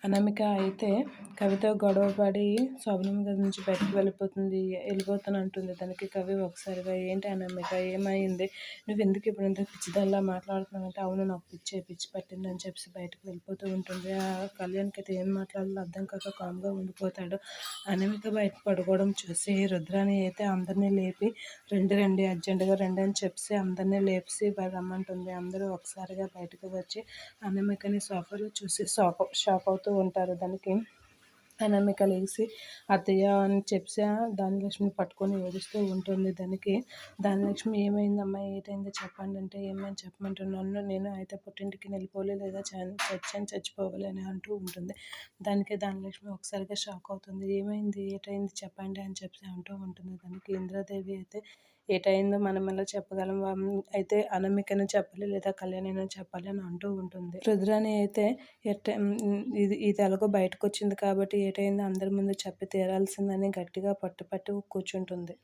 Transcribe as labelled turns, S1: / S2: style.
S1: అనామిక అయితే కవితో గొడవ పడి శోభనం గది నుంచి బయటకు వెళ్ళిపోతానంటుంది. దానికి కవి ఒకసారిగా, ఏంటి అనామిక, ఏమైంది, నువ్వెందుకు ఇప్పుడంత పిచ్చిదానిలా మాట్లాడుతున్నావు అంటే, అవును నాకు పిచ్చి పట్టింది అని చెప్పేసి బయటకు వెళ్ళిపోతూ ఉంటుంది. ఆ కళ్యాణ్కి అయితే ఏం మాట్లాడాలో అర్థం కాక కామ్గా ఉండిపోతాడు. అనామిక బయట పడుకోవడం చూసి రుద్రాణి అయితే అందరినీ లేపి, రండి అర్జెంటుగా రండి అని చెప్పి అందరినీ లేపి రమ్మంటుంది. అందరూ ఒకసారిగా బయటకు వచ్చి అనామికని సోఫాలో చూసి షాక్ అవుతూ ఉంటారు. దానికి అనామిక లేచి అత్తయ్య అని చెప్పి ధాన్యలక్ష్మిని పట్టుకొని ఏడుస్తూ ఉంటుంది. దానికి ధాన్యలక్ష్మి, ఏమైందమ్మా, ఏటైందో చెప్పండి అంటే, ఏమైంది చెప్పమంటున్నాను, నేను అయితే పుట్టింటికి వెళ్ళిపోలే, లేదా చచ్చిపోవాలి అని అంటూ ఉంటుంది. దానికి ధాన్యలక్ష్మి ఒకసారిగా షాక్ అవుతుంది. ఏటైంది చెప్పండి అని చెప్పి అంటూ ఉంటుంది. దానికి ఇంద్రాదేవి అయితే, ఏటైందో మనం ఎలా చెప్పగలం, అయితే అనామికనే చెప్పాలి లేదా కళ్యాణినే చెప్పాలి అని అంటూ ఉంటుంది. రుద్రాణి అయితే ఇది ఎలాగో బయటకు వచ్చింది కాబట్టి ఏటైందో అందరి ముందు చెప్పి తీరాల్సిందని గట్టిగా పట్టుపట్టి కూర్చుంటుంది.